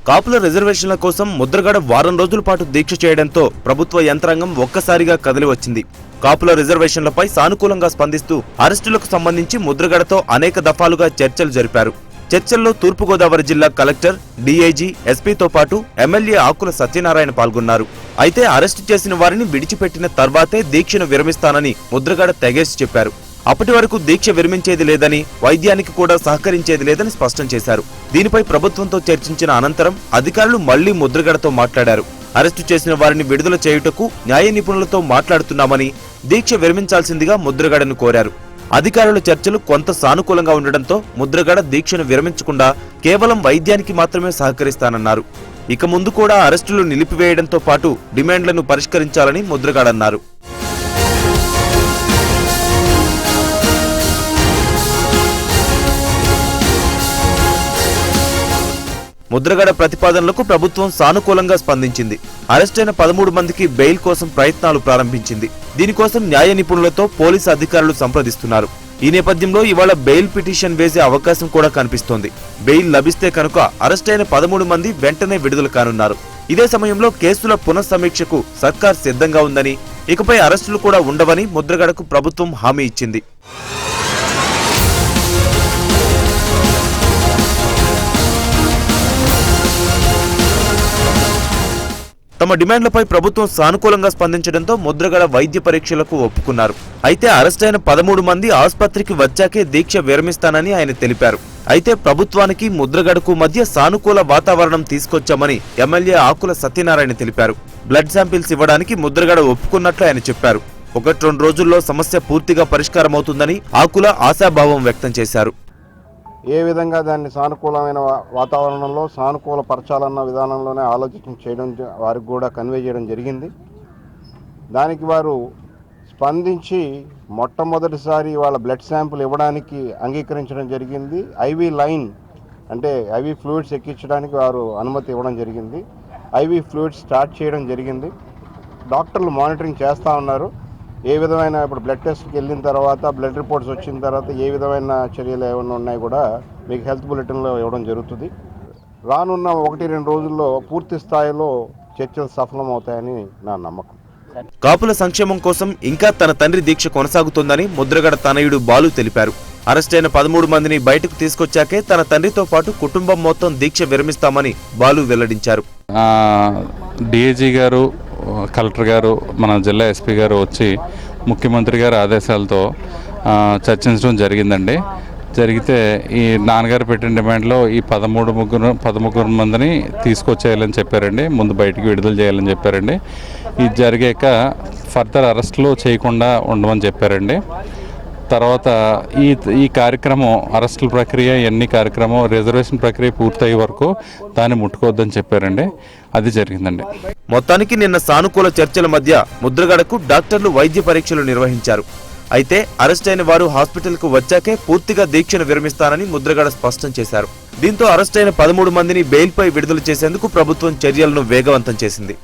కాపుల రిజర్వేషన్ల కోసం ముద్రగడ వారం రోజుల పాటు దీక్ష చేయడంతో ప్రభుత్వ యంత్రాంగం ఒక్కసారిగా కదిలి వచ్చింది. కాపుల రిజర్వేషన్లపై సానుకూలంగా స్పందిస్తూ అరెస్టులకు సంబంధించి ముద్రగడతో అనేక దఫాలుగా చర్చలు జరిపారు. చర్చల్లో తూర్పుగోదావరి జిల్లా కలెక్టర్, డీఐజీ, ఎస్పీతో పాటు ఎమ్మెల్యే ఆకుల సత్యనారాయణ పాల్గొన్నారు. అయితే అరెస్టు చేసిన వారిని విడిచిపెట్టిన తర్వాతే దీక్షను విరమిస్తానని ముద్రగడ తెగేసి చెప్పారు. అప్పటి వరకు దీక్ష విరమించేది లేదని, వైద్యానికి కూడా సహకరించేది లేదని స్పష్టం చేశారు. దీనిపై ప్రభుత్వంతో చర్చించిన అనంతరం అధికారులు మళ్లీ ముద్రగడతో మాట్లాడారు. అరెస్టు చేసిన వారిని విడుదల చేయుటకు న్యాయ నిపుణులతో మాట్లాడుతున్నామని, దీక్ష విరమించాల్సిందిగా ముద్రగడను కోరారు. అధికారుల చర్చలు కొంత సానుకూలంగా ఉండడంతో ముద్రగడ దీక్షను విరమించకుండా కేవలం వైద్యానికి మాత్రమే సహకరిస్తానన్నారు. ఇక ముందు కూడా అరెస్టులు నిలిపివేయడంతో పాటు డిమాండ్లను పరిష్కరించాలని ముద్రగడ అన్నారు. ముద్రగడ ప్రతిపాదనలకు ప్రభుత్వం సానుకూలంగా స్పందించింది. అరెస్టైన 13 మందికి బెయిల్ కోసం ప్రయత్నాలు ప్రారంభించింది. దీనికోసం న్యాయ నిపుణులతో పోలీసు అధికారులు సంప్రదిస్తున్నారు. ఈ నేపథ్యంలో ఇవాళ బెయిల్ పిటిషన్ వేసే అవకాశం కూడా కనిపిస్తోంది. బెయిల్ లభిస్తే కనుక అరెస్టైన 13 మంది వెంటనే విడుదల కానున్నారు. ఇదే సమయంలో కేసుల పునఃసమీక్షకు సర్కార్ సిద్ధంగా ఉందని, ఇకపై అరెస్టులు కూడా ఉండవని ముద్రగడకు ప్రభుత్వం హామీ ఇచ్చింది. తమ డిమాండ్లపై ప్రభుత్వం సానుకూలంగా స్పందించడంతో ముద్రగడ వైద్య పరీక్షలకు ఒప్పుకున్నారు. అయితే అరెస్టైన 13 మంది ఆసుపత్రికి వచ్చాకే దీక్ష విరమిస్తానని ఆయన తెలిపారు. అయితే ప్రభుత్వానికి ముద్రగడకు మధ్య సానుకూల వాతావరణం తీసుకొచ్చామని ఎమ్మెల్యే ఆకుల సత్యనారాయణ తెలిపారు. బ్లడ్ శాంపిల్స్ ఇవ్వడానికి ముద్రగడ ఒప్పుకున్నట్లు ఆయన చెప్పారు. 1-2 రోజుల్లో సమస్య పూర్తిగా పరిష్కారమవుతుందని ఆకుల ఆశాభావం వ్యక్తం చేశారు. ఏ విధంగా దాన్ని సానుకూలమైన వాతావరణంలో సానుకూల పరచాలన్న విధానంలోనే ఆలోచన చేయడం, వారికి కూడా కన్వే చేయడం జరిగింది. దానికి వారు స్పందించి మొట్టమొదటిసారి వాళ్ళ బ్లడ్ శాంపుల్ ఇవ్వడానికి అంగీకరించడం జరిగింది. ఐవీ లైన్ అంటే ఐవీ ఫ్లూయిడ్స్ ఎక్కించడానికి వారు అనుమతి ఇవ్వడం జరిగింది. ఐవీ ఫ్లూయిడ్స్ స్టార్ట్ చేయడం జరిగింది. డాక్టర్లు మానిటరింగ్ చేస్తూ ఉన్నారు. ఏ విధమైన ఇప్పుడు బ్లడ్ టెస్ట్కి వెళ్ళిన తర్వాత, బ్లడ్ రిపోర్ట్స్ వచ్చిన తర్వాత ఏ విధమైన చర్యలు ఏమైనా ఉన్నాయి కూడా మీకు హెల్త్ బులెటిన్లో ఇవ్వడం జరుగుతుంది. రానున్న 1-2 రోజుల్లో పూర్తి స్థాయిలో చర్చలు సఫలమవుతాయని నా నమ్మకం. కాపుల సంక్షేమం కోసం ఇంకా తన తండ్రి దీక్ష కొనసాగుతోందని ముద్రగడ తనయుడు బాలు తెలిపారు. అరెస్టైన 13 మందిని బయటకు తీసుకొచ్చాకే తన తండ్రితో పాటు కుటుంబం మొత్తం దీక్ష విరమిస్తామని బాలు వెల్లడించారు. డిఐజీ గారు, కలెక్టర్ గారు, మన జిల్లా ఎస్పీ గారు వచ్చి ముఖ్యమంత్రి గారి ఆదేశాలతో చర్చించడం జరిగిందండి. జరిగితే ఈ నాన్నగారు పెట్టిన డిమాండ్లో ఈ 13 మందిని తీసుకొచ్చేయాలని చెప్పారండి. ముందు బయటికి విడుదల చేయాలని చెప్పారండి. ఇది జరిగాక ఫర్దర్ అరెస్టులు చేయకుండా ఉండమని చెప్పారండి. తర్వాత ఈ కార్యక్రమం, అరెస్టుల ప్రక్రియ, ఎన్ని కార్యక్రమం, రిజర్వేషన్ ప్రక్రియ పూర్తయ్యే వరకు దాన్ని ముట్టుకోవద్దని చెప్పారండి. అది జరిగిందండి. మొత్తానికి నిన్న సానుకూల చర్చల మధ్య ముద్రగడకు డాక్టర్లు వైద్య పరీక్షలు నిర్వహించారు. అయితే అరెస్టైన వారు హాస్పిటల్కు వచ్చాకే పూర్తిగా దీక్షను విరమిస్తానని ముద్రగడ స్పష్టం చేశారు. దీంతో అరెస్టైన 13 మందిని బెయిల్పై విడుదల చేసేందుకు ప్రభుత్వం చర్యలను వేగవంతం చేసింది.